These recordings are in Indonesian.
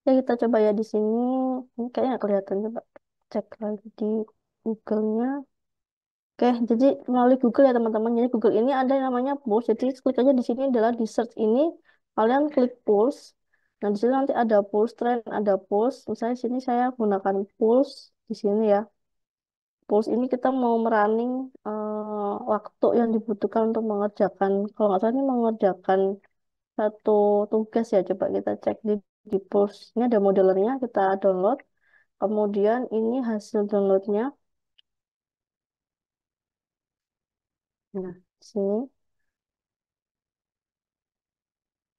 Ya kita coba ya di sini. Ini kayaknya nggak kelihatan. Coba cek lagi di Google-nya. Oke, jadi melalui Google ya teman-teman. Jadi Google ini ada yang namanya Pulse. Jadi klik aja di sini adalah di search ini. Kalian klik Pulse. Nah, di sini nanti ada Pulse Trend, ada Pulse. Misalnya di sini saya gunakan Pulse di sini ya. Pulse ini kita mau merunning waktu yang dibutuhkan untuk mengerjakan. Kalau nggak salah ini mengerjakan satu tugas ya. Coba kita cek di Pulse. Ini ada modelernya, kita download. Kemudian ini hasil downloadnya. Nah, di sini.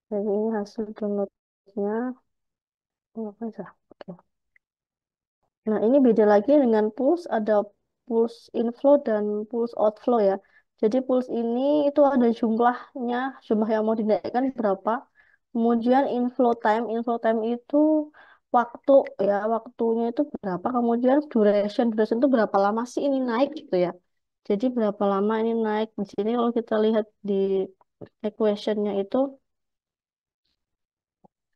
Jadi ini hasil downloadnya. Oh, apa ya? Oke. Nah, ini beda lagi dengan Pulse. Ada Pulse inflow dan Pulse outflow ya. Jadi Pulse ini itu ada jumlahnya, jumlah yang mau dinaikkan berapa. Kemudian inflow time itu waktu ya, waktunya itu berapa. Kemudian duration itu berapa lama sih ini naik gitu ya. Jadi berapa lama ini naik. Di sini kalau kita lihat di equationnya itu,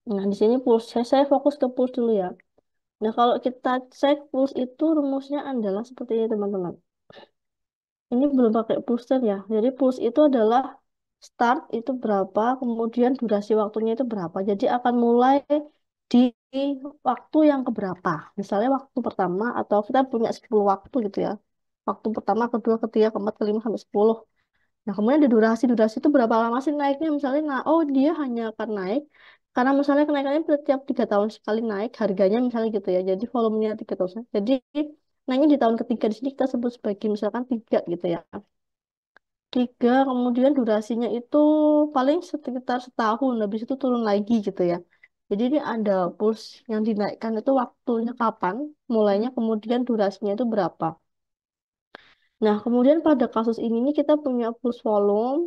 nah di sini Pulse. Saya fokus ke Pulse dulu ya. Nah, kalau kita cek pulse itu rumusnya adalah seperti ini, teman-teman. Ini belum pakai booster ya. Jadi pulse itu adalah start itu berapa, kemudian durasi waktunya itu berapa. Jadi akan mulai di waktu yang keberapa. Misalnya waktu pertama atau kita punya 10 waktu gitu ya. Waktu pertama, kedua, ketiga, keempat, kelima, sampai 10. Nah, kemudian ada durasi itu berapa lama sih naiknya? Misalnya, nah, oh dia hanya akan naik karena misalnya kenaikannya setiap 3 tahun sekali naik harganya misalnya gitu ya. Jadi volumenya 3 tahun. Jadi naiknya di tahun ketiga di sini kita sebut sebagai misalkan tiga gitu ya. Tiga, kemudian durasinya itu paling sekitar setahun, habis itu turun lagi gitu ya. Jadi ini ada puls yang dinaikkan itu waktunya kapan, mulainya, kemudian durasinya itu berapa. Nah, kemudian pada kasus ini nih kita punya puls volume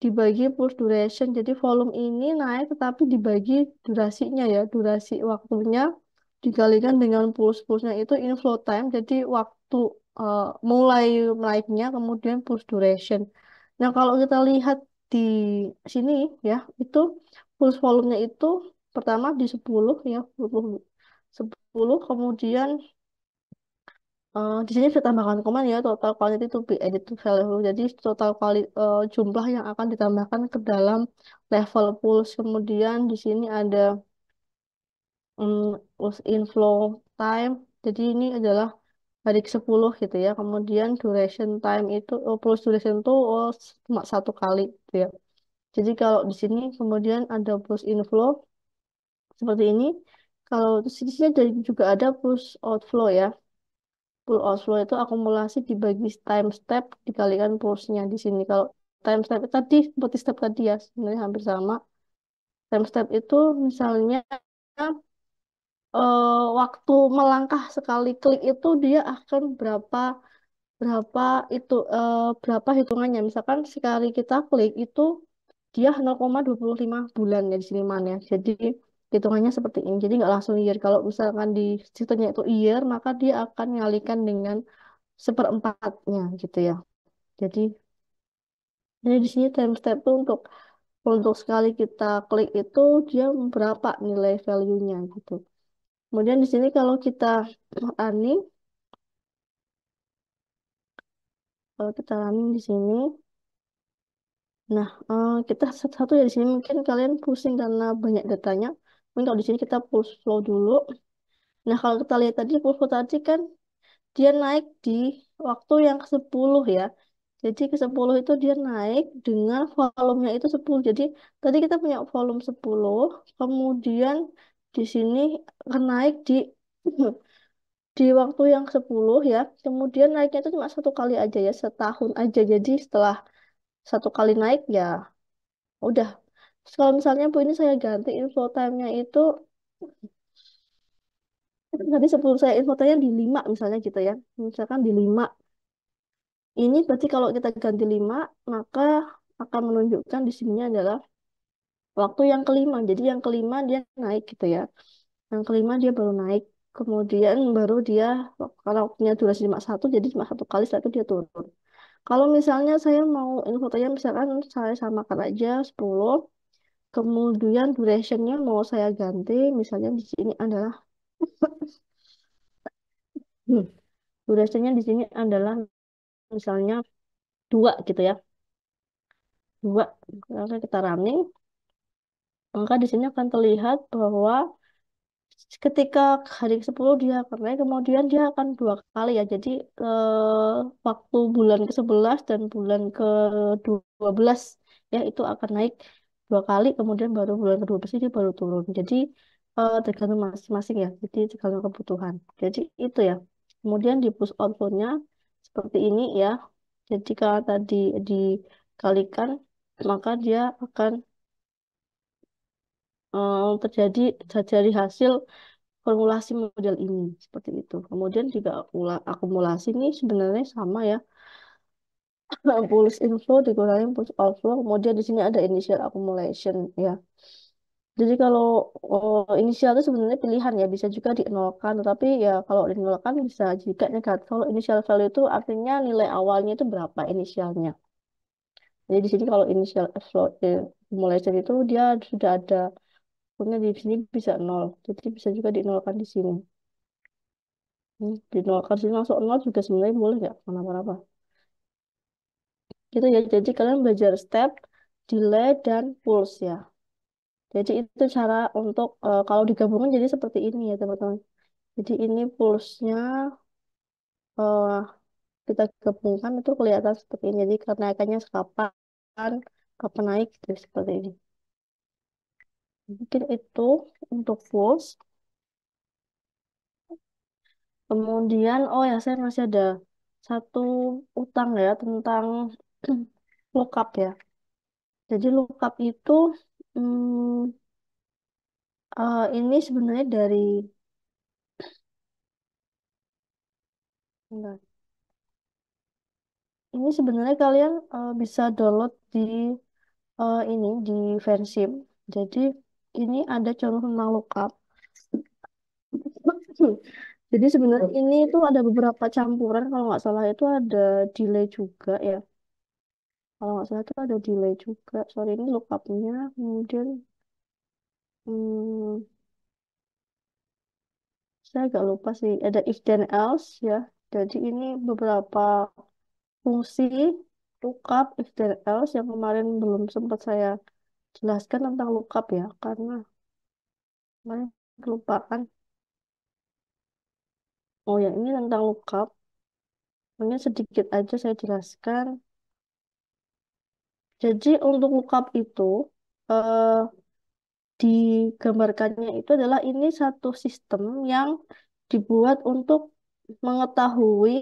dibagi pulse duration. Jadi volume ini naik tetapi dibagi durasinya ya, durasi waktunya dikalikan dengan pulse-pulsenya itu inflow time. Jadi waktu eh, mulai naiknya kemudian pulse duration. Nah, kalau kita lihat di sini ya, itu pulse volumenya itu pertama di 10 ya, 10 kemudian di sini saya tambahkan komen ya total quantity to be added to value. Jadi total jumlah yang akan ditambahkan ke dalam level pulse. Kemudian di sini ada pulse inflow time. Jadi ini adalah dari ke 10 gitu ya. Kemudian duration time itu pulse duration itu cuma satu kali gitu ya. Jadi kalau di sini kemudian ada pulse inflow seperti ini. Kalau di sini juga ada pulse outflow ya. Pull outflow itu akumulasi dibagi time step dikalikan pulse-nya di sini. Kalau time step tadi seperti step tadi ya, sebenarnya hampir sama. Time step itu misalnya waktu melangkah sekali klik itu dia akan berapa berapa berapa hitungannya. Misalkan sekali kita klik itu dia 0,25 bulan ya di sini man ya. Jadi hitungannya seperti ini. Jadi nggak langsung year. Kalau misalkan di sistemnya itu year, maka dia akan ngalikan dengan seperempatnya gitu ya. Jadi, di sini time step itu untuk sekali kita klik itu dia berapa nilai value-nya gitu. Kemudian di sini kalau kita running, di sini, nah kita satu-satu ya di sini mungkin kalian pusing karena banyak datanya. Mungkin kalau di sini kita push flow dulu. Nah kalau kita lihat tadi push flow tadi kan dia naik di waktu yang ke-10 ya. Jadi ke-10 itu dia naik dengan volumenya itu 10. Jadi tadi kita punya volume 10, kemudian di sini akan naik di di waktu yang ke-10 ya. Kemudian naiknya itu cuma satu kali aja ya, setahun aja. Jadi setelah satu kali naik ya udah. Terus kalau misalnya Bu ini saya ganti info time-nya itu tadi sebelum saya info time-nya di 5 misalnya gitu ya. Misalkan di 5. Ini berarti kalau kita ganti 5, maka akan menunjukkan di sini adalah waktu yang kelima. Jadi yang kelima dia naik gitu ya. Yang kelima dia baru naik. Kemudian baru dia, kalau punya durasi cuma satu, jadi cuma satu kali setelah itu dia turun. Kalau misalnya saya mau infonya misalkan saya samakan aja 10. Kemudian durationnya mau saya ganti, misalnya di sini adalah hmm, durationnya di sini adalah misalnya dua gitu ya, dua. Kalau kita running, maka di sini akan terlihat bahwa ketika hari ke-10 dia akan naik, kemudian dia akan dua kali ya. Jadi waktu bulan ke-11 dan bulan ke-12 ya itu akan naik dua kali, kemudian baru bulan ke-12 ini baru turun. Jadi tergantung masing-masing ya. Jadi tergantung kebutuhan. Jadi itu ya. Kemudian di push output-nya seperti ini ya. Jadi kalau tadi dikalikan, maka dia akan terjadi dari hasil formulasi model ini seperti itu. Kemudian juga akumulasi ini sebenarnya sama ya. Pulse inflow dikurangi pulse outflow. Kemudian di sini ada initial accumulation ya. Jadi kalau inisial itu sebenarnya pilihan ya, bisa juga dinolkan. Tetapi ya kalau dinolkan bisa juga negatif. Kalau initial value itu artinya nilai awalnya itu berapa inisialnya. Jadi di sini kalau initial accumulation itu dia sudah ada, pokoknya di sini bisa nol. Jadi bisa juga dinolkan di sini. Di nol sini masuk nol juga sebenarnya boleh nggak kenapa-napa gitu ya. Jadi kalian belajar step, delay, dan pulse ya. Jadi itu cara untuk kalau digabungkan jadi seperti ini ya teman-teman. Jadi ini pulse-nya eh, kita gabungkan itu kelihatan seperti ini. Jadi kenaikannya kapan, kapan naik gitu, seperti ini. Mungkin itu untuk pulse. Kemudian oh ya saya masih ada satu utang ya tentang lookup ya. Jadi lookup itu ini sebenarnya dari bentar. Ini sebenarnya kalian bisa download di ini di Versim. Jadi ini ada contoh tentang lookup. Jadi sebenarnya ini itu ada beberapa campuran. Kalau nggak salah itu ada delay juga ya. Kalau nggak salah itu ada delay juga. Sorry ini lookupnya. Kemudian hmm, saya agak lupa sih. Ada if then else ya. Jadi ini beberapa fungsi lookup if then else yang kemarin belum sempat saya jelaskan tentang lookup ya, karena kemarin kelupaan. Oh ya, ini tentang lookup. Hanya sedikit aja saya jelaskan. Jadi untuk lookup itu eh, digambarkannya itu adalah ini satu sistem yang dibuat untuk mengetahui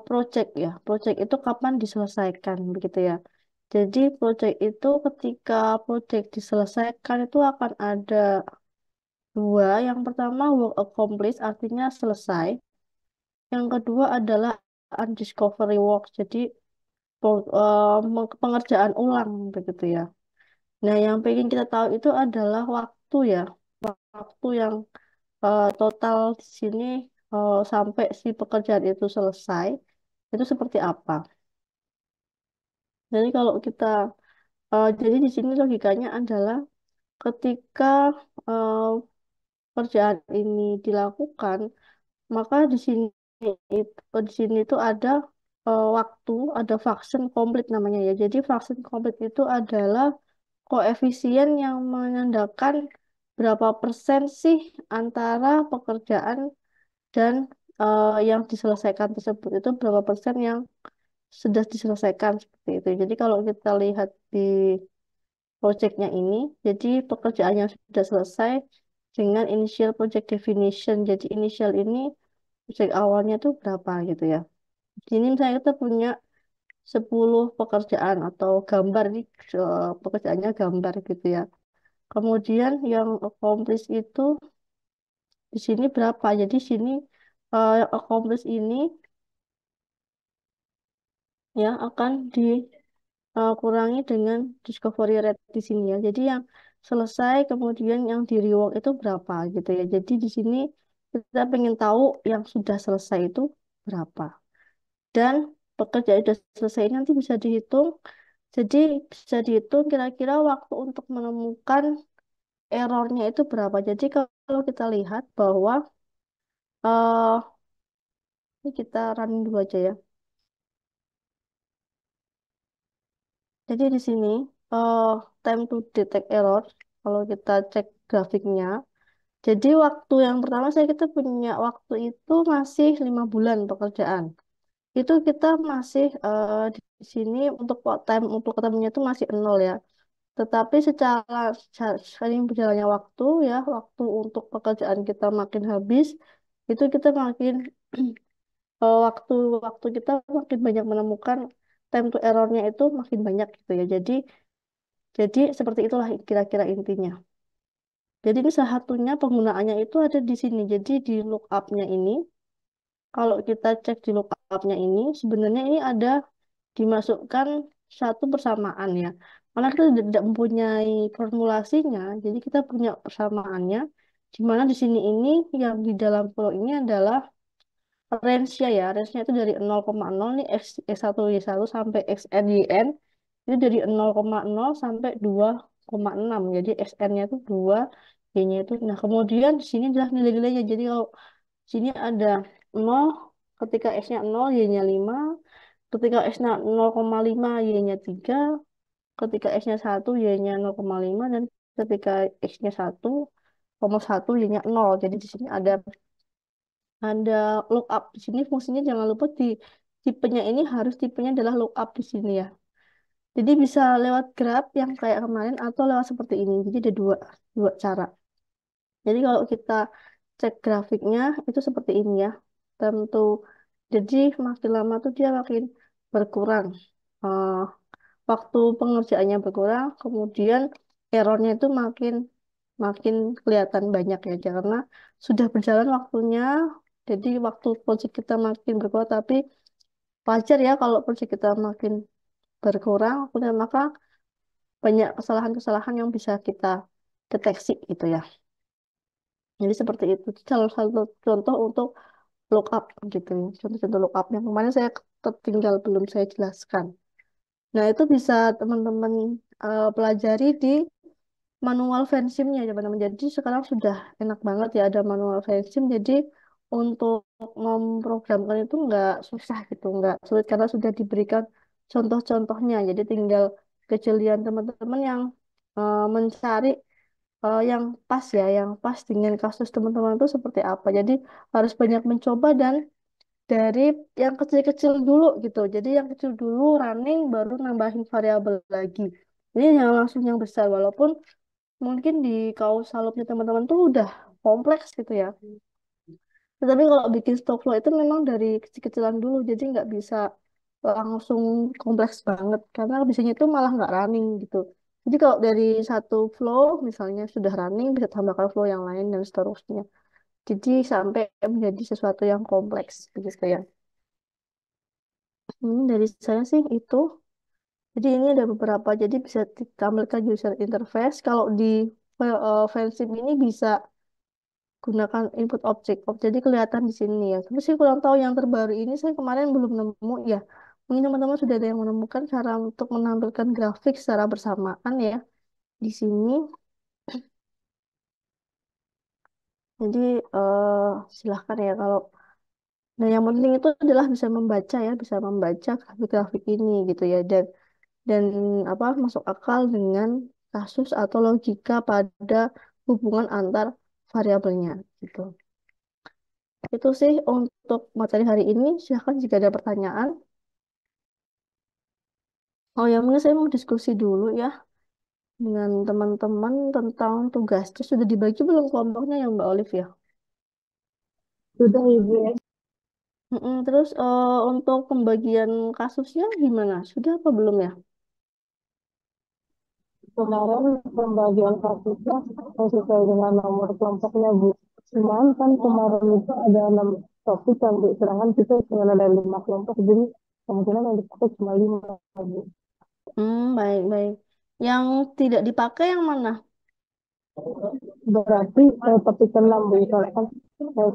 project ya. Project itu kapan diselesaikan begitu ya. Jadi project itu ketika project diselesaikan itu akan ada dua. Yang pertama work accomplished artinya selesai. Yang kedua adalah undiscovery work. Jadi pengerjaan ulang begitu ya. Nah, yang pengen kita tahu itu adalah waktu ya. Waktu yang total di sini sampai si pekerjaan itu selesai itu seperti apa. Jadi kalau kita jadi di sini logikanya adalah ketika eh, pekerjaan ini dilakukan, maka di sini itu ada waktu, ada function complete namanya ya. Jadi function complete itu adalah koefisien yang menandakan berapa persen sih antara pekerjaan dan yang diselesaikan tersebut itu berapa persen yang sudah diselesaikan seperti itu. Jadi kalau kita lihat di projectnya ini, jadi pekerjaannya sudah selesai dengan initial project definition. Jadi initial ini project awalnya tuh berapa gitu ya. Di sini misalnya kita punya 10 pekerjaan atau gambar nih, pekerjaannya gambar gitu ya. Kemudian yang accomplish itu di sini berapa? Jadi sini yang accomplish ini ya akan dikurangi dengan discovery rate di sini ya. Jadi yang selesai kemudian yang di rework itu berapa gitu ya. Jadi di sini kita pengen tahu yang sudah selesai itu berapa. Dan pekerjaan sudah selesai ini nanti bisa dihitung Jadi bisa dihitung kira-kira waktu untuk menemukan errornya itu berapa. Jadi kalau kita lihat bahwa ini kita running dulu aja ya. Jadi di sini eh, time to detect error kalau kita cek grafiknya. Jadi waktu yang pertama kita punya waktu itu masih 5 bulan pekerjaan. Itu kita masih di sini untuk time untuk ketemunya itu masih nol ya. Tetapi sering berjalannya waktu ya, waktu untuk pekerjaan kita makin habis, itu kita makin waktu waktu kita makin banyak menemukan time to errornya itu makin banyak gitu ya. Jadi seperti itulah kira-kira intinya. Jadi ini salah satunya penggunaannya itu ada di sini. Jadi di lookup-nya ini, kalau kita cek di lookup-nya ini, sebenarnya ini ada dimasukkan satu persamaan ya. Karena kita tidak mempunyai formulasinya, jadi kita punya persamaannya. Di mana di sini ini yang di dalam flow ini adalah range-nya ya. Range-nya itu dari 0,0 nih X1 Y1 sampai XN YN itu dari 0,0 sampai 2,6. Jadi XN-nya itu 2, Y-nya itu. Nah, kemudian di sini adalah nilai-nilainya. Jadi kalau sini ada 0, ketika X-nya 0, Y-nya 5, ketika X-nya 0,5, Y-nya 3, ketika X-nya 1, Y-nya 0,5, dan ketika X-nya 1,1, Y-nya 0. Jadi di sini ada lookup di sini fungsinya jangan lupa di tipenya ini harus tipenya adalah lookup di sini ya. Jadi bisa lewat graph yang kayak kemarin atau lewat seperti ini. Jadi ada dua dua cara. Jadi kalau kita cek grafiknya itu seperti ini ya. Tentu jadi makin lama tuh dia makin berkurang. Eh, Waktu pengerjaannya berkurang, kemudian errornya itu makin makin kelihatan banyak ya karena sudah berjalan waktunya. Jadi waktu project kita makin berkurang, tapi wajar ya kalau project kita makin berkurang, kemudian maka banyak kesalahan-kesalahan yang bisa kita deteksi gitu ya. Jadi seperti itu. Salah satu contoh untuk lookup gitu ya. Contoh-contoh lookup yang kemarin saya tertinggal belum saya jelaskan. Nah, itu bisa teman-teman pelajari di manual fansimnya ya teman-teman. Jadi sekarang sudah enak banget ya ada manual fansim. Jadi untuk memprogramkan itu nggak susah gitu, nggak sulit karena sudah diberikan contoh-contohnya. Jadi tinggal kejelian teman-teman yang mencari yang pas ya, yang pas dengan kasus teman-teman itu seperti apa. Jadi harus banyak mencoba dan dari yang kecil-kecil dulu gitu. Jadi yang kecil dulu running baru nambahin variabel lagi. Jadi jangan langsung yang besar walaupun mungkin di causal loopnya teman-teman tuh udah kompleks gitu ya. Tetapi kalau bikin stock flow itu memang dari kecil-kecilan dulu, jadi nggak bisa langsung kompleks banget karena biasanya itu malah nggak running gitu. Jadi kalau dari satu flow misalnya sudah running bisa tambahkan flow yang lain dan seterusnya. Jadi sampai menjadi sesuatu yang kompleks begitu ya. Dari saya sih itu. Jadi ini ada beberapa, jadi bisa ditampilkan user interface. Kalau di Fansim ini bisa gunakan input object. Jadi kelihatan di sini ya. Tapi saya kurang tahu yang terbaru ini saya kemarin belum nemu ya. Mungkin teman-teman sudah ada yang menemukan cara untuk menampilkan grafik secara bersamaan ya di sini. Jadi eh, silahkan ya kalau. Nah yang penting itu adalah bisa membaca ya, bisa membaca grafik-grafik ini gitu ya dan apa masuk akal dengan kasus atau logika pada hubungan antar variabelnya gitu. Itu sih untuk materi hari ini. Silahkan jika ada pertanyaan. Oh ya, mungkin saya mau diskusi dulu ya dengan teman-teman tentang tugasnya. Sudah dibagi belum kelompoknya ya Mbak Olive ya? Sudah Ibu ya. Terus untuk pembagian kasusnya gimana? Sudah apa belum ya? Kemarin pembagian kasusnya sesuai dengan nomor kelompoknya Bu. Cuman kan Oh, kemarin itu ada 6 topik yang Bu, sedangkan kita cuma ada 5 kelompok, jadi kemungkinan yang dipakai cuma 5 Bu. baik-baik. Yang tidak dipakai yang mana? Berarti topik ke-6 Bu, soalnya kan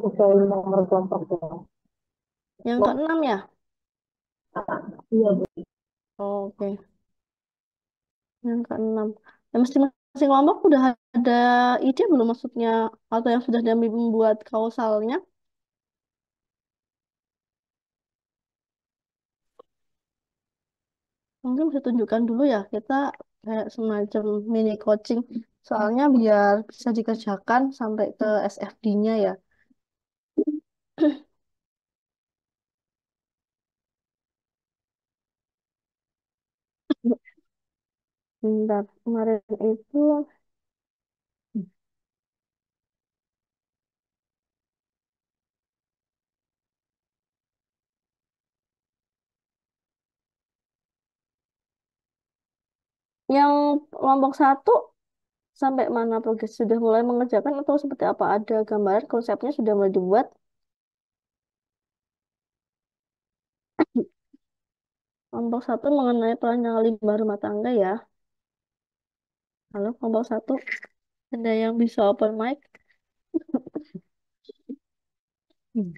sesuai nomor kelompoknya. Yang keenam ya? Iya Bu. Oke. Yang keenam. Ya, masing-masing kelompok udah ada ide belum maksudnya atau yang sudah dia membuat kausalnya? Mungkin bisa tunjukkan dulu ya kita kayak semacam mini coaching. Soalnya biar bisa dikerjakan sampai ke SFD-nya ya. Bentar, kemarin itu yang kelompok satu sampai mana progres sudah mulai mengerjakan atau seperti apa ada gambaran konsepnya sudah mulai dibuat. Kelompok satu mengenai peran limbah rumah tangga ya. Halo, kelompok satu. Ada yang bisa open mic? Hmm.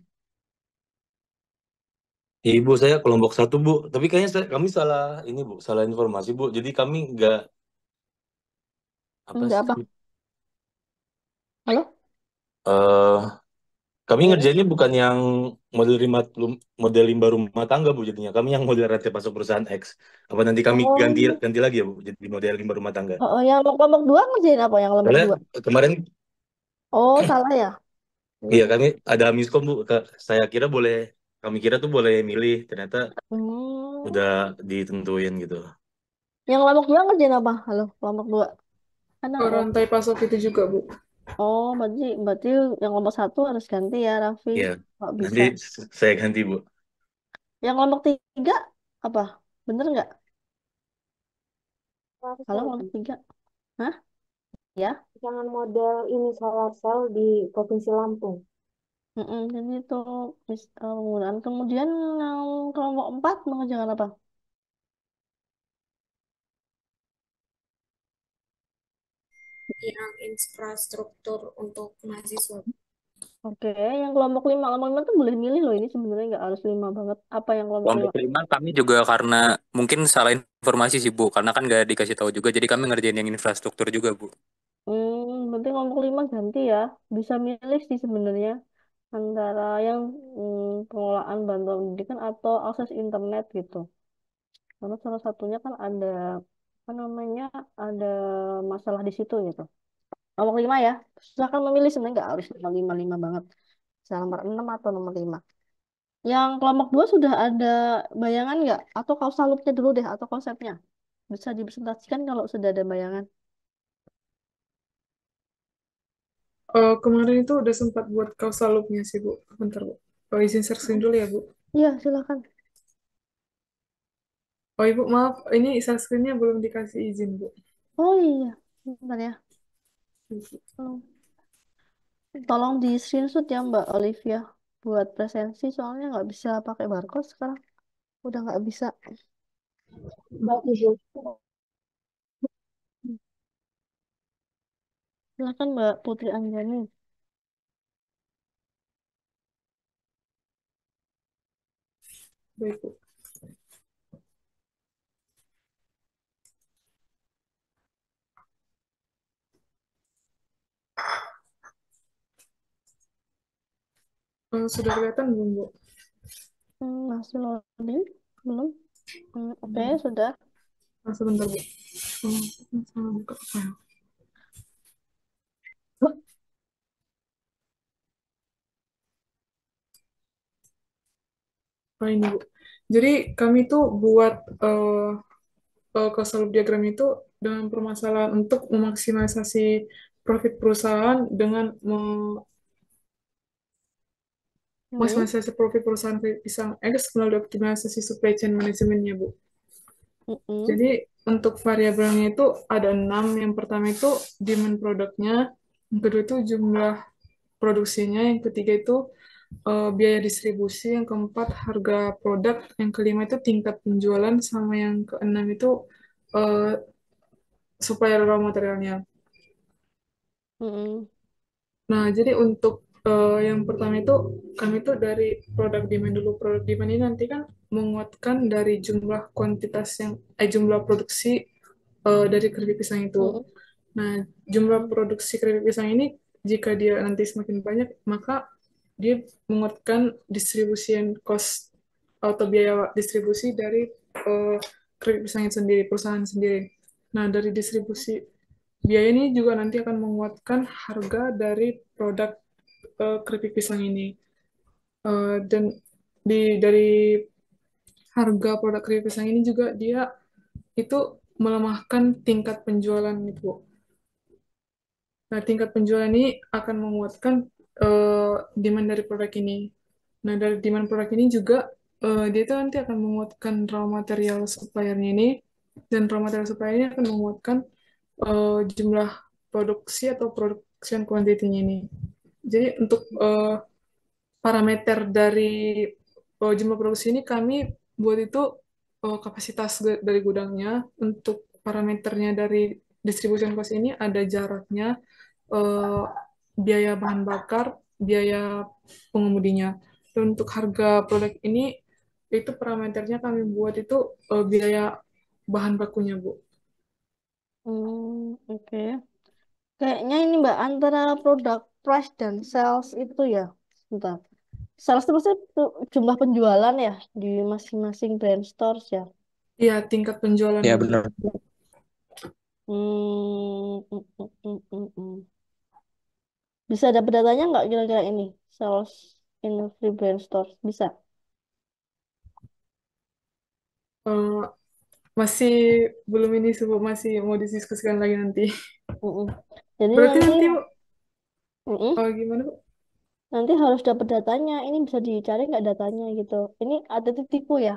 Ibu saya kelompok satu Bu, tapi kayaknya kami salah ini Bu, salah informasi Bu. Jadi kami nggak apa Enggak apa? sih? Halo? eh Kami Oh, ngerjainnya bukan yang model model limbah rumah tangga Bu, jadinya kami yang model rantai pasok perusahaan X. Apa nanti kami ganti oh, ganti lagi ya Bu, jadi model limbah rumah tangga? oh, yang kelompok dua ngerjain apa yang kelompok Soalnya dua? kemarin Oh, salah ya. iya Hmm. kami ada miskom Bu. Saya kira boleh, kami kira tuh boleh milih, ternyata Hmm. udah ditentuin gitu. Yang kelompok dua ngerjain apa? Halo, kelompok dua. Ada nggak kelompok? Rantai pasok itu juga, Bu. Oh, berarti yang kelompok satu harus ganti ya, Raffi. Iya, Nggak nanti bisa. saya ganti Bu. Yang kelompok tiga apa? Bener nggak? Solar Halo, cell, kelompok Bu. tiga. Hah? Ya? Jangan model ini solar cell di Provinsi Lampung. Jadi itu penggunaan. Kemudian yang kelompok empat mengerjakan apa? Yang infrastruktur untuk mahasiswa. Oke, yang kelompok lima tuh boleh milih loh. Ini sebenarnya nggak harus lima banget. Apa yang kelompok Kelompok lima? lima kami juga karena mungkin salah informasi sih Bu, karena kan nggak dikasih tahu juga, jadi kami ngerjain yang infrastruktur juga Bu. Berarti kelompok lima ganti ya. Bisa milih sih sebenarnya antara yang pengelolaan bantuan pendidikan atau akses internet gitu. Karena salah satunya kan ada apa namanya ada masalah di situ gitu. Nomor lima ya. Silakan memilih sebenarnya nggak harus nomor lima lima banget. Bisa nomor enam atau nomor lima. Yang kelompok dua sudah ada bayangan nggak? Atau kausal loopnya dulu deh atau konsepnya. Bisa dipresentasikan kalau sudah ada bayangan. Kemarin itu udah sempat buat causal loop-nya sih, Bu. Bentar, Bu. Izin share screen dulu ya, Bu. Iya, silakan. Oh, Ibu, maaf. Ini share screen-nya belum dikasih izin, Bu. Oh iya, bentar ya. Tolong, tolong di screenshot ya Mbak Olivia buat presensi soalnya nggak bisa pakai barcode sekarang. Udah nggak bisa. Baik, Ibu. Silakan Mbak Putri Anjani. Baik, Bu. Sudah kelihatan belum, Bu? Masih loading? Belum? Oke, sudah. Sebentar, Bu. Salah buka file. Ini, Bu. Jadi, kami tuh buat causal loop diagram itu dengan permasalahan untuk memaksimalisasi profit perusahaan dengan Mm-mm. memaksimalisasi profit perusahaan pisang X melalui optimalisasi supply chain manajemennya, Bu. Mm-mm. Jadi untuk variabelnya itu ada 6. Yang pertama itu demand produknya, yang kedua itu jumlah produksinya, yang ketiga itu biaya distribusi, yang keempat harga produk, yang kelima itu tingkat penjualan, sama yang keenam itu eh, supplier raw materialnya. Mm-mm. Nah, jadi untuk yang pertama itu kami tuh dari produk demand dulu. Produk demand ini nanti kan menguatkan dari jumlah kuantitas jumlah produksi dari keripik pisang itu. Mm-mm. Nah, jumlah Mm. produksi keripik pisang ini, jika dia nanti semakin banyak, maka dia menguatkan distribution cost atau biaya distribusi dari eh, keripik pisang itu sendiri, perusahaan sendiri. Nah, dari distribusi biaya ini juga nanti akan menguatkan harga dari produk keripik pisang ini. Dan dari harga produk keripik pisang ini juga dia itu melemahkan tingkat penjualan itu. Nah, tingkat penjualan ini akan menguatkan demand dari produk ini. Nah, dari demand produk ini juga dia itu nanti akan menguatkan raw material suppliernya ini, dan raw material supplier ini akan menguatkan jumlah produksi atau production quantity-nya ini. Jadi untuk parameter dari jumlah produksi ini kami buat itu kapasitas dari gudangnya. Untuk parameternya dari distribution cost ini ada jaraknya, eh, biaya bahan bakar, biaya pengemudinya. Dan untuk harga produk ini itu parameternya kami buat itu biaya bahan bakunya, Bu. Oke. Kayaknya ini Mbak antara produk price dan sales itu ya. Bentar. Sales itu maksudnya jumlah penjualan ya di masing-masing brand stores ya. Iya, tingkat penjualannya, Ya Bu. benar. Hmm. Bisa dapat datanya nggak kira-kira ini? Sales in every brand stores. Bisa. Eh, masih belum ini, Bu. Masih mau didiskusikan lagi nanti. Mm-mm. Jadi Berarti nanti nanti, gimana, Bu? nanti harus dapat datanya. Ini bisa dicari nggak datanya gitu. Ini ada tipu ya.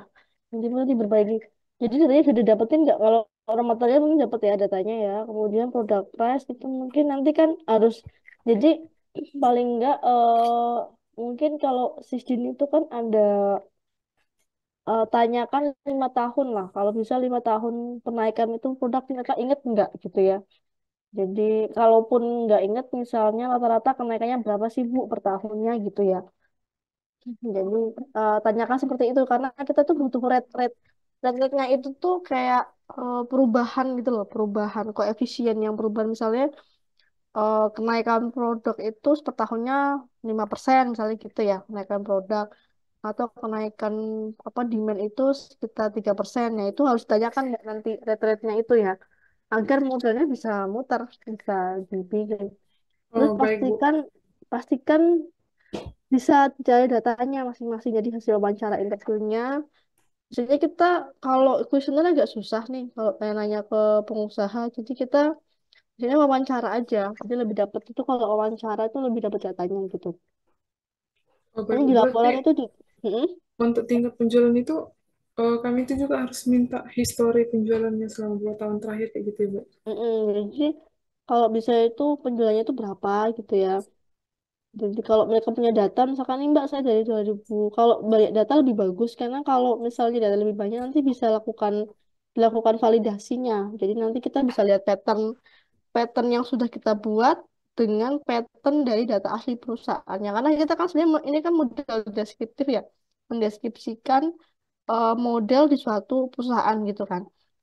Nanti berbagi. Jadi datanya sudah dapetin nggak? Kalau orang material mungkin dapat ya datanya ya. Kemudian produk price itu mungkin nanti kan harus. Jadi paling nggak mungkin kalau Sisdin itu kan ada tanyakan 5 tahun lah. Kalau bisa 5 tahun penaikan itu produk mereka inget nggak gitu ya. Jadi kalaupun nggak inget misalnya rata-rata kenaikannya berapa sih Bu per tahunnya gitu ya. Jadi tanyakan seperti itu karena kita tuh butuh rate-nya itu tuh kayak perubahan gitu loh, perubahan koefisien yang perubahan misalnya kenaikan produk itu per tahunnya 5% misalnya gitu ya, kenaikan produk atau kenaikan apa demand itu sekitar 3%. Ya itu harus ditanyakan nggak nanti rate-nya itu ya agar modalnya bisa muter, bisa dibikin. Terus Oh, baik, Bu. pastikan bisa cari datanya masing-masing. Jadi hasil wawancara interviewnya. Biasanya kita kalau kuesioner agak susah nih kalau nanya ke pengusaha. Jadi kita biasanya wawancara aja. Jadi lebih dapat itu kalau wawancara itu lebih dapat datanya gitu. Oh, baik, Nanti Bu. di Berarti laporan itu di Mm-mm, untuk tingkat penjualan itu, kami itu juga harus minta histori penjualannya selama 2 tahun terakhir kayak gitu, ya, Bu. Jadi kalau bisa itu penjualannya itu berapa gitu ya. Jadi kalau mereka punya data, misalkan nih Mbak saya dari 2000, kalau banyak data lebih bagus karena kalau misalnya data lebih banyak nanti bisa dilakukan validasinya. Jadi nanti kita bisa lihat pattern pattern yang sudah kita buat dengan pattern dari data asli perusahaannya. Karena kita kan sebenarnya ini kan model deskriptif ya, mendeskripsikan model di suatu perusahaan gitu kan.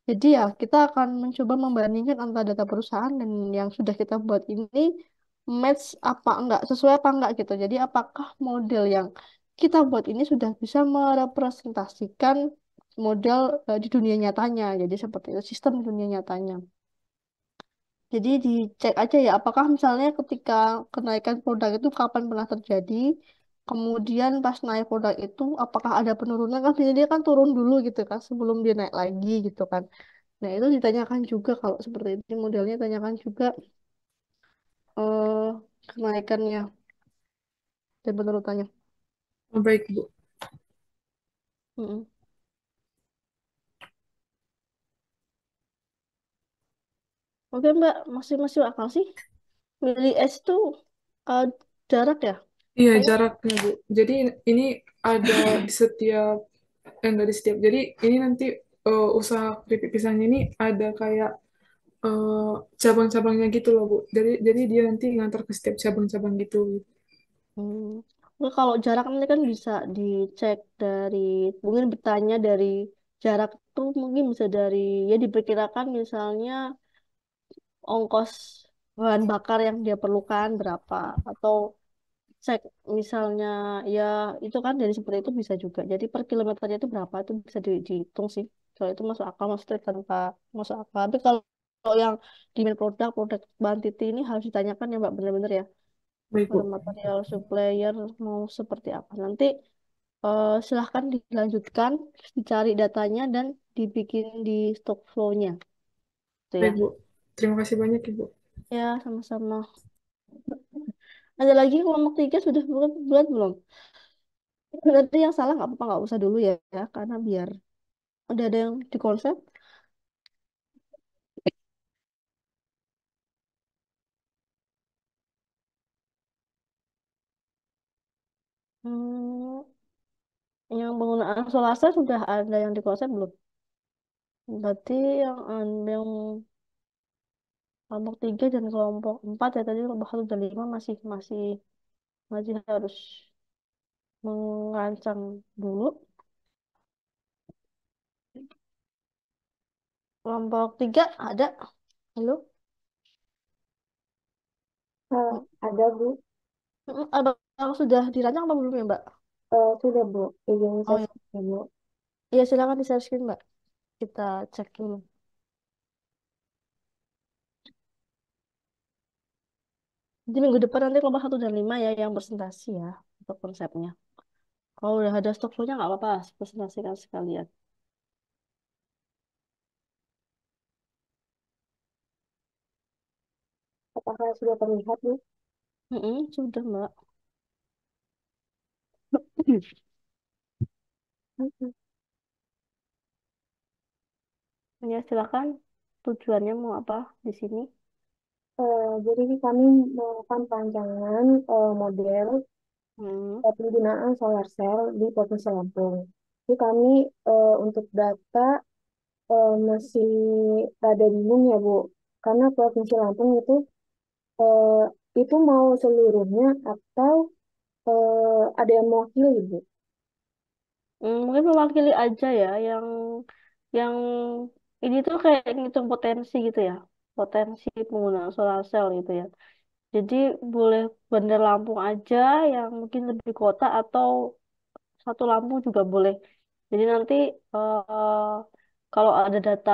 Jadi ya kita akan mencoba membandingkan antara data perusahaan dan yang sudah kita buat ini match apa enggak, sesuai apa enggak gitu. Jadi apakah model yang kita buat ini sudah bisa merepresentasikan model di dunia nyatanya. Jadi seperti itu sistem di dunia nyatanya. Jadi dicek aja ya, apakah misalnya ketika kenaikan produk itu kapan pernah terjadi, kemudian pas naik produk itu apakah ada penurunan kan biasanya dia kan turun dulu gitu kan sebelum dia naik lagi gitu kan. Nah itu ditanyakan juga kalau seperti itu modelnya tanyakan juga eh kenaikannya dan penurutannya. Oh, baik, Bu. Mm-mm. Oke Mbak, masih masih akal sih. Milih S itu eh, jarak ya? Iya, Kayaknya jaraknya, Bu. Jadi ini ada di setiap, enggak di setiap. Jadi ini nanti usaha keripik pisang ini ada kayak eh, cabang-cabangnya gitu loh, Bu. Jadi dia nanti ngantar ke setiap cabang-cabang gitu. Hmm. Nah, kalau jarak nanti kan bisa dicek dari mungkin bertanya dari jarak itu mungkin bisa dari, ya diperkirakan misalnya ongkos bahan bakar yang dia perlukan berapa, atau cek misalnya, ya itu kan dari seperti itu bisa juga. Jadi per kilometernya itu berapa itu bisa dihitung sih. Kalau itu masuk akal, maksudnya tanpa masuk akal. Tapi kalau yang di main produk bahan titik ini harus ditanyakan ya Mbak, benar-benar ya. Baik, Pada Bu. material supplier mau seperti apa. Nanti silahkan dilanjutkan, dicari datanya dan dibikin di stock flow-nya. Itu ya. Baik, Bu. Terima kasih banyak, Ibu. Ya, sama-sama. Ada lagi kelompok 3 sudah bulat belum? Berarti yang salah nggak apa-apa, nggak usah dulu ya, karena biar udah ada yang di konsep. Hmm, yang penggunaan solar cell sudah ada yang di konsep belum? Berarti yang kelompok 3 dan kelompok 4 ya, tadi kelompok 1 dan 5 masih masih masih harus merancang dulu. Kelompok 3 ada? Halo? Ada Bu. Abang sudah dirancang apa belum ya, Mbak? Sudah Bu, izin Oh saya ya, share Bu. iya silakan di share screen, Mbak. Kita cek dulu. Jadi minggu depan nanti kelompok 1 dan 5 ya yang presentasi ya untuk konsepnya. Kalau udah ada stok flow-nya nggak apa-apa, presentasikan sekalian. Apakah sudah terlihat Bu? Sudah, Mbak. Mm-mm. Ya, silakan. Tujuannya mau apa di sini? Jadi kami melakukan perancangan model Hmm. penggunaan solar cell di Provinsi Lampung. Jadi kami untuk data masih rada bingung ya Bu, karena Provinsi Lampung eh, itu mau seluruhnya atau ada yang mewakili Bu? Mungkin mewakili aja ya yang ini tuh kayak ngitung potensi gitu ya. Potensi penggunaan solar cell gitu ya. Jadi boleh Bandar Lampung aja yang mungkin lebih kota atau satu Lampung juga boleh. Jadi nanti kalau ada data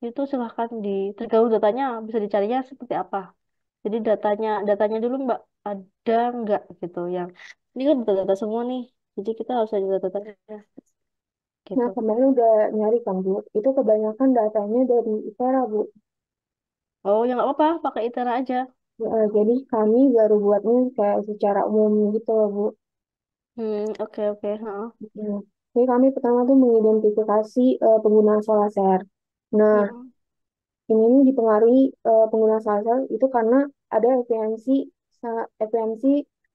itu silahkan tergantung datanya bisa dicarinya seperti apa. Jadi datanya dulu Mbak, ada nggak gitu yang ini kan data-data semua nih. Jadi kita harus ada data-datanya Nah, gitu. kemarin udah nyari kan Bu, itu kebanyakan datanya dari ITERA Bu. Oh ya nggak apa-apa, pakai ITERA aja. Jadi kami baru buatnya kayak secara umum gitu loh, Bu. Oke oke. Heeh. Hmm. Jadi kami pertama tuh mengidentifikasi penggunaan solar cell. Nah, Mm-mm. ini dipengaruhi penggunaan solar cell itu karena ada efisiensi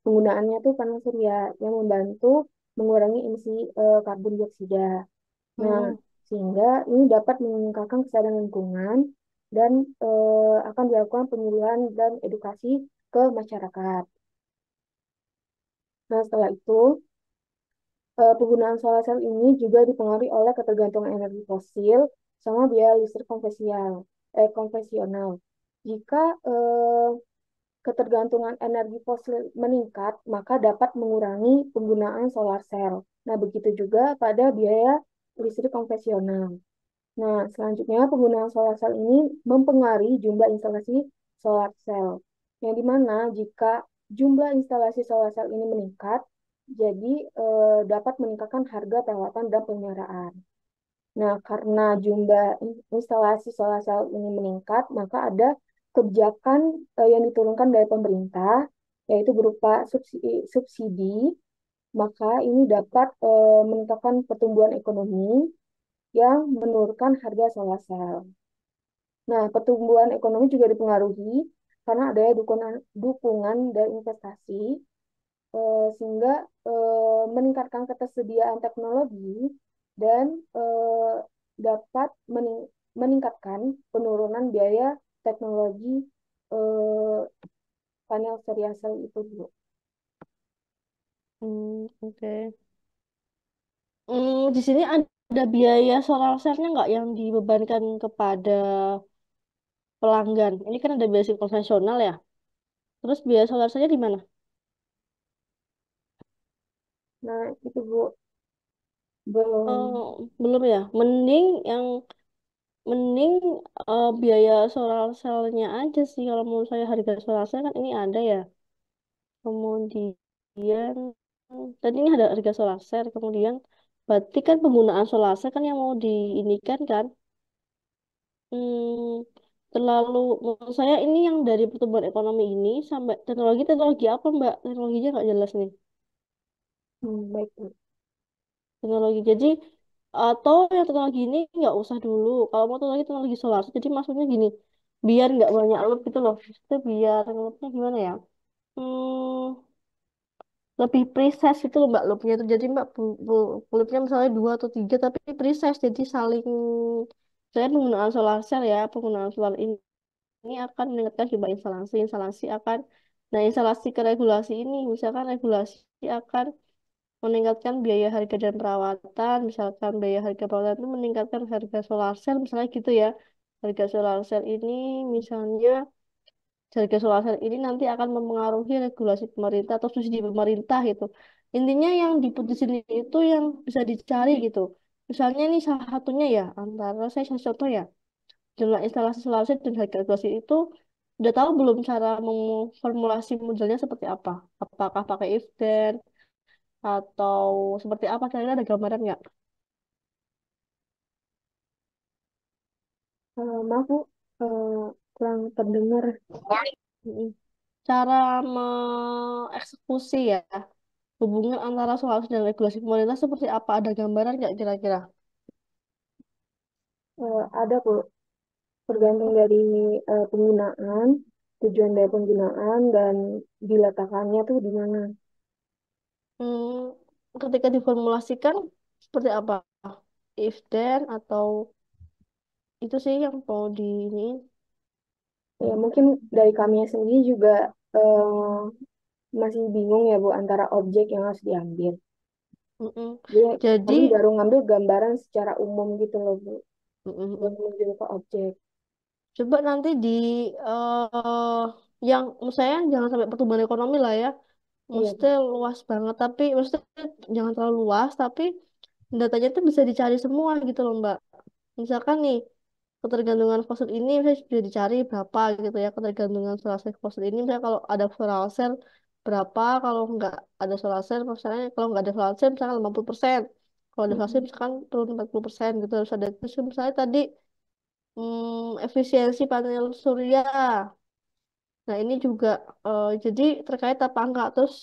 penggunaannya tuh panas surya yang membantu mengurangi emisi karbon dioksida. Nah, Mm-mm. sehingga ini dapat meningkatkan kesadaran lingkungan dan akan dilakukan penyuluhan dan edukasi ke masyarakat. Nah, setelah itu, penggunaan solar cell ini juga dipengaruhi oleh ketergantungan energi fosil sama biaya listrik konvensional. Jika ketergantungan energi fosil meningkat, maka dapat mengurangi penggunaan solar cell. Nah, begitu juga pada biaya listrik konvensional. Nah, selanjutnya penggunaan solar cell ini mempengaruhi jumlah instalasi solar cell. Yang dimana jika jumlah instalasi solar cell ini meningkat, jadi dapat meningkatkan harga perawatan dan pemeliharaan. Nah, karena jumlah instalasi solar cell ini meningkat, maka ada kebijakan yang diturunkan dari pemerintah, yaitu berupa subsidi. Maka ini dapat meningkatkan pertumbuhan ekonomi yang menurunkan harga solar cell. Nah, pertumbuhan ekonomi juga dipengaruhi karena adanya dukungan dari investasi sehingga meningkatkan ketersediaan teknologi dan dapat meningkatkan penurunan biaya teknologi eh, panel surya cell itu dulu. Oke. Di sini ada biaya solar cell-nya nggak yang dibebankan kepada pelanggan? Ini kan ada biaya konvensional ya. Terus biaya solar cell-nya di mana? Nah, itu Bu, belum. Belum ya. Mending biaya solar cell-nya aja sih kalau menurut saya harga solar cell kan ini ada ya. Kemudian tadi ini ada harga solar cell, kemudian berarti kan penggunaan solar cell kan yang mau diinikan kan hmm, terlalu menurut saya ini yang dari pertumbuhan ekonomi ini sampai teknologi apa Mbak? Teknologinya nggak jelas nih. Baik Bu. Teknologi jadi atau yang teknologi ini nggak usah dulu. Kalau mau teknologi solar cell, jadi maksudnya gini, biar nggak banyak loop gitu loh. Itu biar loopnya gimana ya? Hmm, lebih precise itu loh Mbak loopnya itu jadi Mbak loopnya misalnya dua atau tiga tapi precise jadi saling saya penggunaan solar cell ya penggunaan solar ini akan meningkatkan jumlah instalasi akan nah instalasi ke regulasi ini misalkan regulasi akan meningkatkan biaya harga dan perawatan misalkan biaya harga perawatan itu meningkatkan harga solar cell misalnya gitu ya harga solar cell ini misalnya harga solar cell ini nanti akan mempengaruhi regulasi pemerintah atau subsidi pemerintah gitu. Intinya yang diputusin itu yang bisa dicari gitu. Misalnya ini salah satunya ya, antara saya kasih contoh ya, jumlah instalasi solar cell dan harga regulasi itu udah tahu belum cara memformulasi modelnya seperti apa? Apakah pakai if then atau seperti apa? Kira-kira ada gambaran nggak? Maaf Bu, kurang terdengar. Mm-mm. Cara mengeksekusi ya hubungan antara solar cell dan regulasi pemerintah seperti apa? Ada gambaran nggak kira-kira? Ada Bu, tergantung dari penggunaan, tujuan dari penggunaan, dan diletakkannya tuh di mana. Ketika diformulasikan seperti apa? If then atau itu sih yang mau di ini. Ya, mungkin dari kami sendiri juga eh, masih bingung ya Bu antara objek yang harus diambil. Mm-mm. Jadi Jadi, kami baru ngambil gambaran secara umum gitu loh Bu, belum mm-mm. menuju ke objek. Coba nanti di eh yang menurut saya jangan sampai pertumbuhan ekonomi lah ya. Iya Mesti Bu. luas banget, tapi mesti jangan terlalu luas, tapi datanya itu bisa dicari semua gitu loh Mbak. Misalkan nih, ketergantungan fosil ini misalnya bisa dicari berapa gitu ya, ketergantungan solar cell fosil ini misalnya kalau ada solar cell berapa, kalau nggak ada solar cell misalnya kalau nggak ada solar cell misalkan 50%, kalau ada solar cell Mm-mm. misalkan turun 40% gitu harus ada terus misalnya tadi efisiensi panel surya. Nah ini juga jadi terkait apa enggak terus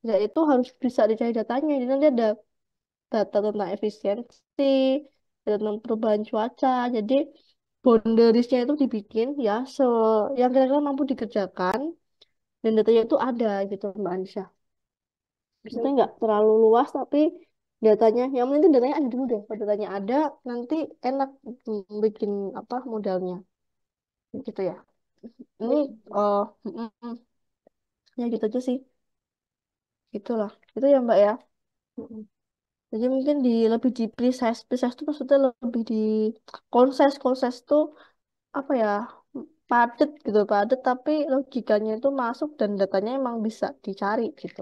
ya itu harus bisa dicari datanya. Jadi nanti ada data tentang efisiensi, data tentang perubahan cuaca. Jadi boundariesnya itu dibikin ya yang kira-kira mampu dikerjakan dan datanya itu ada gitu Mbak Anissa. Maksudnya Baik Bu. nggak terlalu luas tapi datanya yang penting datanya ada dulu deh. Kalau datanya ada nanti enak bikin apa modalnya gitu ya. Ini Baik Bu. oh ya gitu aja sih. Itulah. Itu ya Mbak ya. Mm-mm. Jadi mungkin lebih di precise. Precise itu maksudnya lebih di concise. Concise tuh apa ya? Padat gitu, padat tapi logikanya itu masuk dan datanya emang bisa dicari gitu.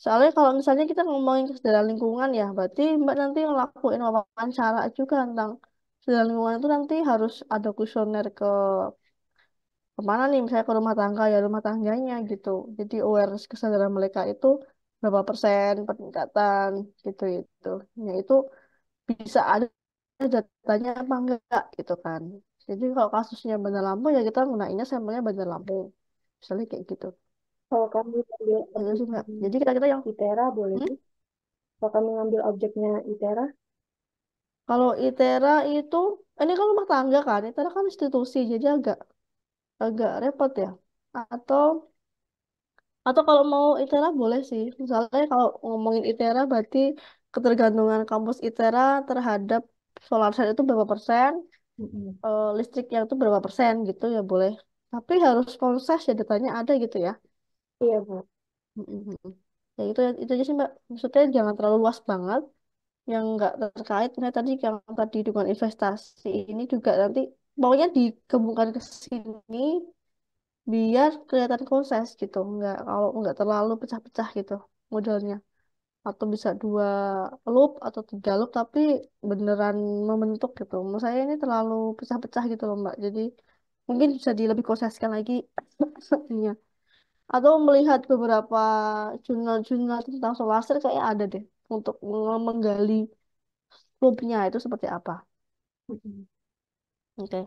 Soalnya kalau misalnya kita ngomongin kesedaran lingkungan ya, berarti Mbak nanti ngelakuin wawancara juga tentang kesedaran lingkungan itu nanti harus ada kuesioner kemana nih misalnya ke rumah tangga ya rumah tangganya gitu jadi awareness kesadaran mereka itu berapa persen peningkatan gitu ya itu bisa ada datanya apa enggak gitu kan jadi kalau kasusnya Bandar Lampung ya kita gunainnya sampelnya Bandar Lampung misalnya kayak gitu Kalau kami ngambil itu sih objeknya mbak jadi kita yang ITERA boleh hmm? Bu? Kalau kami ngambil objeknya ITERA, Kalau ITERA itu ini kan rumah tangga kan ITERA kan institusi jadi agak agak repot ya atau kalau mau ITERA boleh sih. Misalnya kalau ngomongin ITERA berarti ketergantungan kampus ITERA terhadap solar cell itu berapa persen, mm-mm. listriknya itu berapa persen gitu ya boleh. Tapi harus proses ya datanya ada gitu ya. Iya Bu. Mm, mm, mm. Ya itu aja sih Mbak. Maksudnya jangan terlalu luas banget. yang nggak terkait. Nah, tadi yang tadi dengan investasi ini juga nanti pokoknya digabungkan ke sini biar kelihatan proses gitu. Nggak kalau nggak terlalu pecah-pecah gitu modelnya. Atau bisa 2 loop atau 3 loop tapi beneran membentuk gitu. Menurut saya ini terlalu pecah-pecah gitu loh Mbak. Jadi mungkin bisa lebih proseskan lagi ininya. Atau melihat beberapa jurnal-jurnal tentang solar cell kayak ada deh untuk menggali loopnya itu seperti apa. Oke,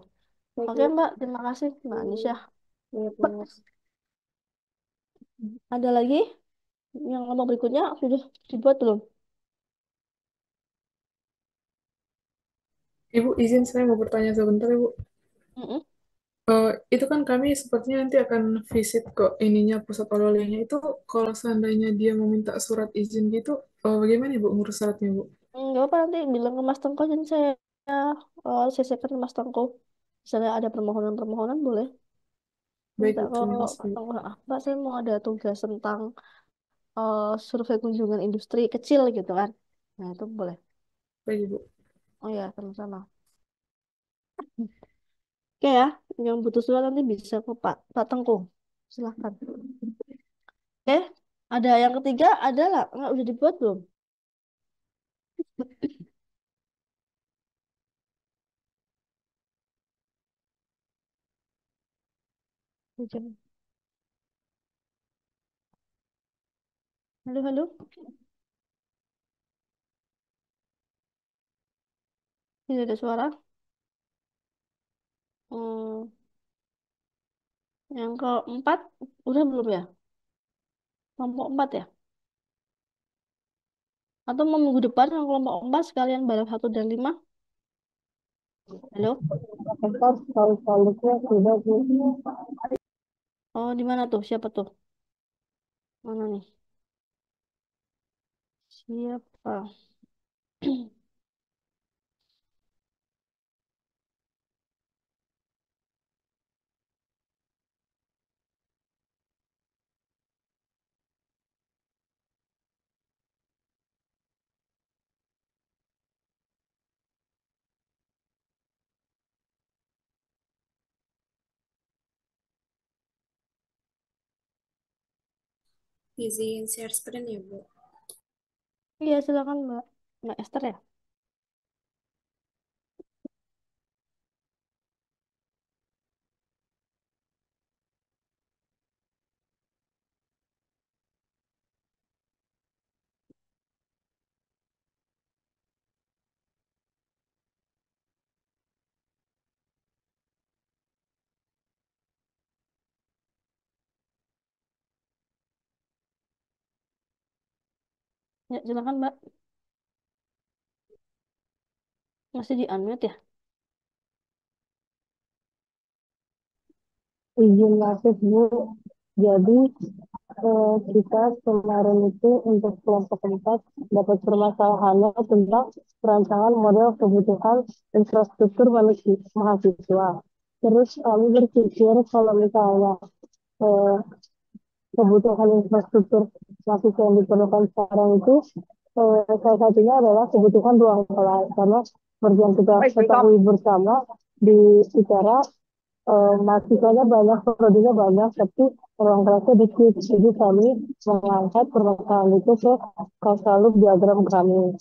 Baik, oke Bu. Mbak, terima kasih Mbak Anisya. Ya, Bu. Ada lagi yang kelompok berikutnya sudah dibuat belum? Ibu izin saya mau bertanya sebentar, Ibu. Mm-mm. Itu kan kami sepertinya nanti akan visit ke ininya pusat oleh-olehnya itu kalau seandainya dia meminta surat izin gitu, bagaimana Ibu ngurus syaratnya, Bu? Nggak apa nanti bilang ke Mas Tengko dan saya ke Mas Tengko. Misalnya ada permohonan-permohonan boleh Baik, minta Bu, ke terima Pak kasih. Tengko. Ah, Mbak saya mau ada tugas tentang survei kunjungan industri kecil gitu kan. Nah itu boleh. Baik, Ibu. Oh ya sama-sama. Oke ya, yang butuh surat nanti bisa ke Pak Tengku. Silahkan. Oke, ada yang ketiga, ada lah. Nggak udah dibuat belum? Hujan. Halo, halo. Tidak ada suara. Hmm, yang keempat, udah belum ya? Kelompok 4 ya? Atau mau minggu depan yang kelompok 4 sekalian bareng 1 dan 5? Halo? Empat sekali-sekalinya sudah, Bu. Oh, di mana tuh? Siapa tuh? Mana nih? Siapa? Izin share screen ya, Bu. Iya, silakan Mbak. Mbak Esther ya? Ya, silakan Mbak. Masih di unmute ya? Izin masuk, Bu. Jadi kita kemarin itu untuk kelompok 4 dapat permasalahannya tentang perancangan model kebutuhan infrastruktur mahasiswa. Terus kami berpikir kalau misalnya eh, kebutuhan infrastruktur mahasiswa yang diperlukan sekarang itu salah satunya adalah kebutuhan ruang kelas karena seperti yang kita ketahui bersama di ITERA mahasiswanya banyak, prodinya banyak, tapi ruang kelasnya dikit. Jadi kami mengangkat permasalahan itu ke katalog diagram kami.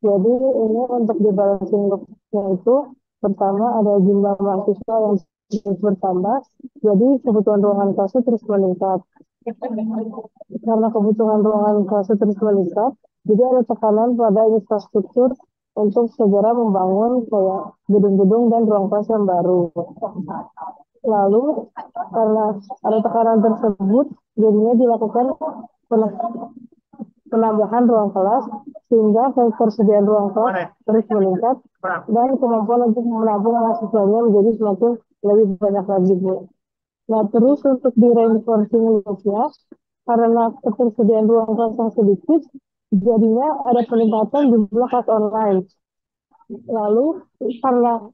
Jadi ini untuk dibalasin loopnya itu pertama ada jumlah mahasiswa yang terus bertambah, jadi kebutuhan ruangan kelas terus meningkat. Karena kebutuhan ruangan kelas terus meningkat, jadi ada tekanan pada infrastruktur untuk segera membangun kayak gedung-gedung dan ruang kelas yang baru. Lalu karena ada tekanan tersebut, jadinya dilakukan penambahan ruang kelas sehingga ketersediaan ruang kelas terus meningkat dan kemampuan untuk menampung mahasiswanya menjadi semakin lebih banyak lagi, Bu. Nah, terus untuk di reinforcing loop-nya, karena ketersediaan ruang kelas yang sedikit, jadinya ada peningkatan jumlah kelas online. Lalu karena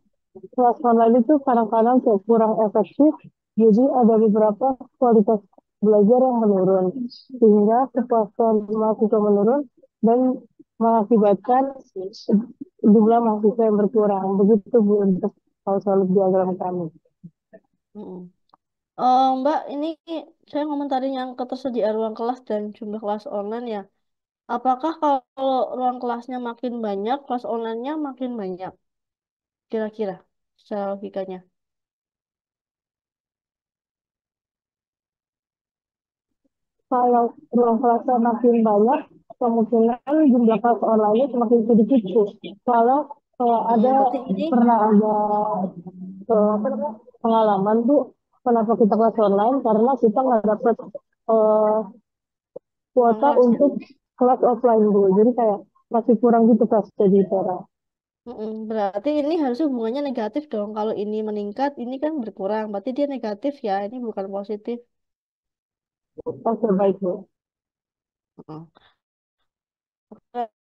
kelas online itu kadang-kadang kayak kurang efektif, jadi ada beberapa kualitas belajar yang menurun, sehingga kepuasan mahasiswa menurun dan mengakibatkan jumlah mahasiswa yang berkurang. Begitu Bu untuk kalau soal diagram kami. Mm-mm. Mbak, ini saya ngomentarin yang ketersediaan ruang kelas dan jumlah kelas online ya. Apakah kalau ruang kelasnya makin banyak, kelas online-nya makin banyak? Kira-kira, secara logikanya. Kalau ruang kelasnya makin banyak, kemungkinan jumlah kelas online semakin sedikit Bu. Kalau ada Berarti ini, pernah ada apa namanya, pengalaman tuh kenapa kita kelas online karena kita nggak dapat eh, ruang kuota kelas ya. untuk kelas offline Bu. Jadi kayak masih kurang gitu kelas jadi sekarang. Berarti ini harusnya hubungannya negatif dong. Kalau ini meningkat, ini kan berkurang. Berarti dia negatif ya, ini bukan positif. Oke baik Bu. Mm.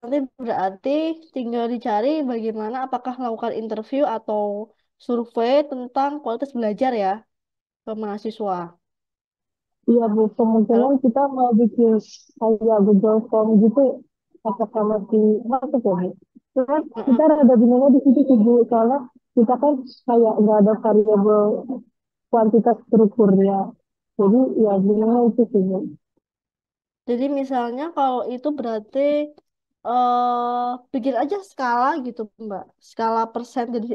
Nanti berarti tinggal dicari bagaimana apakah melakukan interview atau survei tentang kualitas belajar ya ke mahasiswa. Iya Bu, Lalu, kemungkinan kita mau bikin kayak Google Form gitu, apakah masih masuk ya Bu? Terus kita mm-mm. rada bingungnya di situ sih Bu, soalnya kita kan kayak nggak ada variabel kuantitas strukturnya. Jadi ya bingungnya itu sih Bu. Jadi misalnya kalau itu berarti bikin aja skala gitu Mbak. Skala persen jadi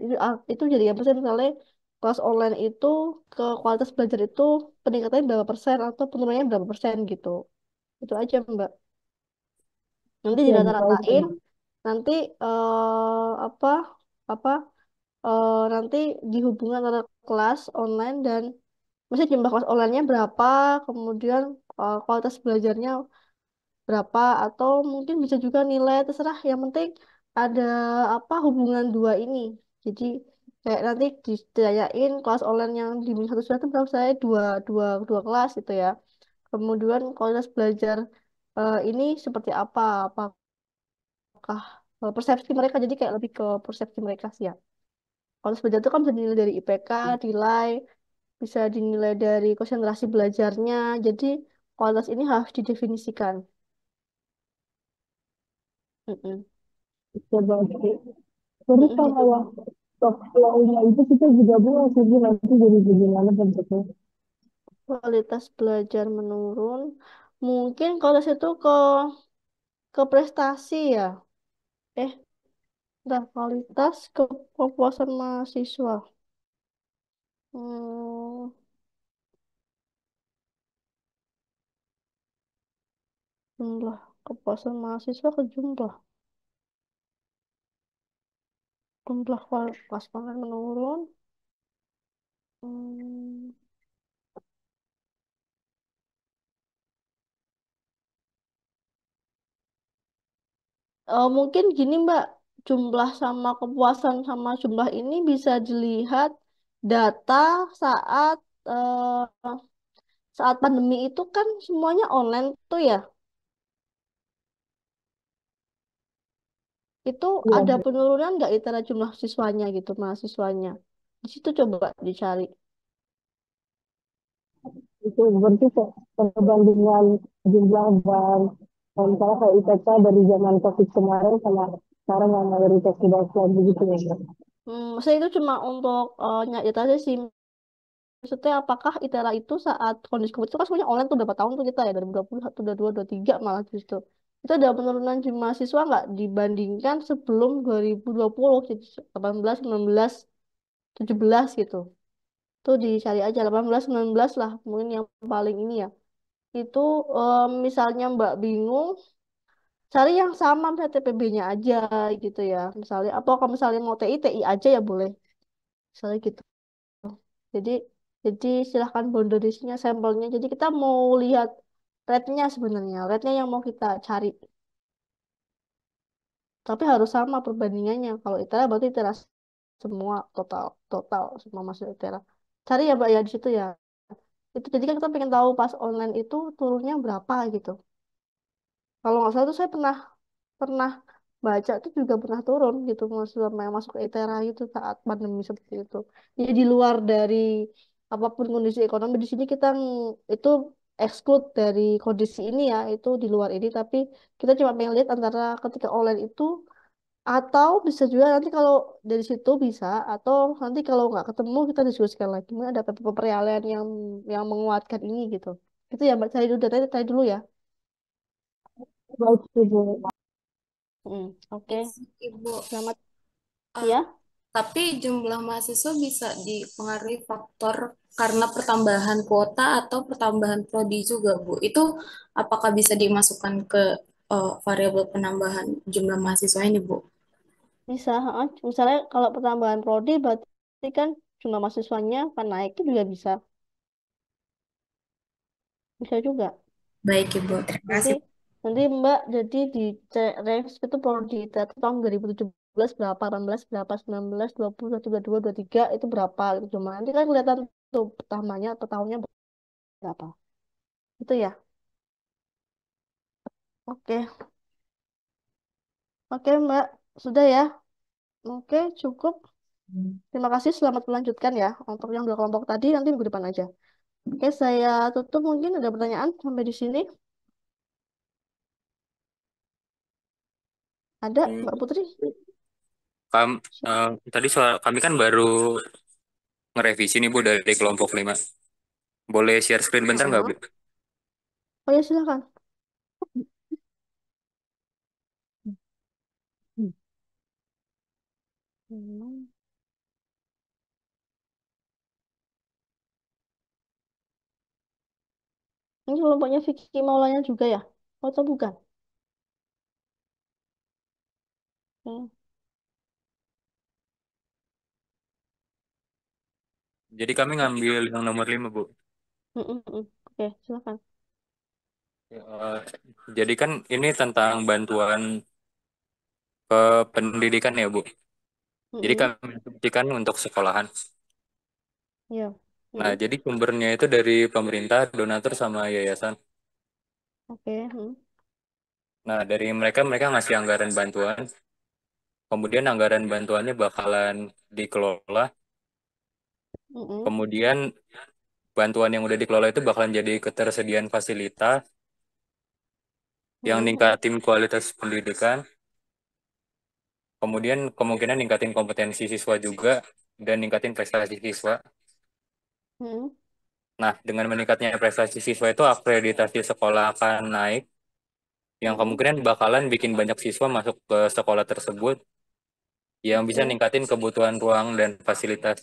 itu jadi yang persen misalnya kelas online itu ke kualitas belajar itu peningkatannya berapa persen atau penurunannya berapa persen gitu. Itu aja Mbak. Nanti Oke baik dirata-ratain, Bu. nanti apa apa nanti dihubungkan antara kelas online dan maksudnya jumlah kelas online-nya berapa, kemudian kualitas belajarnya berapa, atau mungkin bisa juga nilai terserah. Yang penting ada apa hubungan dua ini. Jadi kayak nanti ditanyain kelas online yang di satu sudah itu berapa saya dua dua dua kelas gitu ya. Kemudian kualitas belajar ini seperti apa? Apakah persepsi mereka jadi kayak lebih ke persepsi mereka sih ya. Kualitas belajar itu kan bisa dinilai dari IPK, nilai, bisa dinilai dari konsentrasi belajarnya. Jadi kualitas ini harus didefinisikan. Mm-mm. Oke baik Bu. Terus Mm-mm, sama gitu. yang software-nya itu kita juga bingung sih Bu, nanti jadi bagaimana bentuknya. Kualitas belajar menurun. Mungkin kualitas itu ke prestasi ya. Eh, enggak, kualitas kepuasan mahasiswa. Hmm, jumlah kepuasan mahasiswa ke jumlah kualitas online menurun. Hmm, mungkin gini Mbak, jumlah sama kepuasan sama jumlah ini bisa dilihat data saat eh, saat pandemi itu kan semuanya online tuh ya. Itu Iya ada Bu. penurunan nggak antara jumlah siswanya gitu, mahasiswanya. Di situ coba dicari. Itu berarti perbandingan jumlah dan misalnya kayak IPK dari zaman COVID kemarin sama sekarang yang mayoritas sudah offline begitu ya Mbak. Maksudnya itu cuma untuk nyari data aja sih. Maksudnya apakah ITERA itu saat kondisi COVID itu kan semuanya online tuh berapa tahun tuh kita ya, 2021, 22, 23 malah justru. Itu ada penurunan jumlah siswa nggak dibandingkan sebelum 2020, jadi 18, 19, 17 gitu. Tuh dicari aja 18, 19 lah mungkin yang paling ini ya. Itu misalnya Mbak bingung, cari yang sama misalnya TPB-nya aja gitu ya. Misalnya, apa kalau misalnya mau TI, TI aja ya boleh. Misalnya gitu. Jadi, silahkan boundariesnya, sampelnya. Jadi kita mau lihat rate-nya sebenarnya. Rate-nya yang mau kita cari. Tapi harus sama perbandingannya. Kalau ITERA berarti ITERA semua total, total semua masuk ITERA. Cari ya Mbak ya di situ ya. Itu jadi kan kita pengen tahu pas online itu turunnya berapa gitu. Kalau nggak salah tuh saya pernah pernah baca itu juga pernah turun gitu mahasiswa yang masuk ke ITERA itu saat pandemi seperti itu. Jadi di luar dari apapun kondisi ekonomi di sini kita itu exclude dari kondisi ini ya, itu di luar ini, tapi kita cuma pengen lihat antara ketika online itu, atau bisa juga nanti kalau dari situ bisa, atau nanti kalau nggak ketemu kita diskusikan lagi. Mungkin ada beberapa yang menguatkan ini gitu. Itu ya Mbak, cari dulu ya. Baik, Ibu. Oke. Ibu. Selamat Ah, ya. Tapi jumlah mahasiswa bisa dipengaruhi faktor karena pertambahan kuota atau pertambahan prodi juga, Bu. Itu apakah bisa dimasukkan ke variabel penambahan jumlah mahasiswa ini, Bu? Bisa, heeh. Misalnya kalau pertambahan prodi berarti kan jumlah mahasiswanya kan naik, itu juga bisa. Bisa juga. Baik, Ibu. Terima Nanti kasih. nanti Mbak jadi di range itu prodi tahun 2017 berapa, 18 berapa, 19, 20, 22, 23 itu berapa gitu. Cuma nanti kan kelihatan tuh pertamanya atau tahunnya berapa. Itu ya. Oke. Oke, Mbak. Sudah ya. Oke, cukup. Terima kasih. Selamat melanjutkan ya. Untuk yang dua kelompok tadi nanti minggu depan aja. Oke, saya tutup. Mungkin ada pertanyaan sampai di sini. Ada, Hmm, Mbak Putri? tadi soal kami kan baru ngerevisi nih Bu dari kelompok 5. Boleh share screen bentar nggak Bu? Heeh. Oh ya, silakan. Hmm. Ini kelompoknya Vicky Maulanya juga ya? Atau bukan? Hmm. Jadi kami ngambil yang nomor 5 Bu. Oke, silakan. Eh, jadi kan ini tentang bantuan ke pendidikan ya Bu. Jadi Mm-mm. kami buktikan untuk sekolahan. Iya. Nah, Mm-mm. jadi sumbernya itu dari pemerintah, donatur sama yayasan. Oke. Nah, dari mereka ngasih anggaran bantuan. Kemudian anggaran bantuannya bakalan dikelola. Mm-mm. Kemudian bantuan yang udah dikelola itu bakalan jadi ketersediaan fasilitas yang Mm-mm. ningkatin kualitas pendidikan. Kemudian kemungkinan ningkatin kompetensi siswa juga dan ningkatin prestasi siswa. Mm-mm. Nah, dengan meningkatnya prestasi siswa itu akreditasi sekolah akan naik, yang Mm-mm. kemungkinan bakalan bikin banyak siswa masuk ke sekolah tersebut, yang bisa Oke. ningkatin kebutuhan ruang dan fasilitas.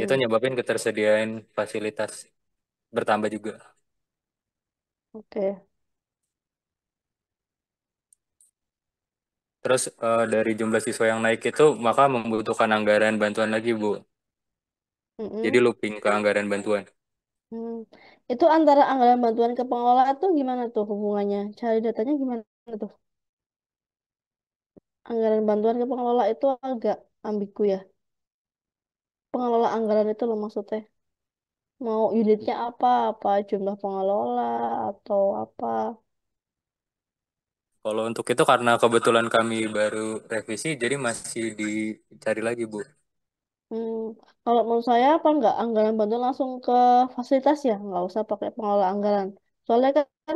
Itu Mm-mm. nyebabin ketersediaan fasilitas bertambah juga. Oke. Terus dari jumlah siswa yang naik itu maka membutuhkan anggaran bantuan lagi, Bu. Jadi Mm-mm. looping ke anggaran bantuan. Hmm. Itu antara anggaran bantuan ke pengelola tuh gimana tuh hubungannya? Cari datanya gimana tuh? Anggaran bantuan ke pengelola itu agak ambigu ya. Pengelola anggaran itu loh maksudnya. Mau unitnya apa jumlah pengelola atau apa? Kalau untuk itu karena kebetulan kami baru revisi, jadi masih dicari lagi, Bu. Hmm. Kalau menurut saya apa enggak anggaran bantuan langsung ke fasilitas ya, nggak usah pakai pengelola anggaran. Soalnya kan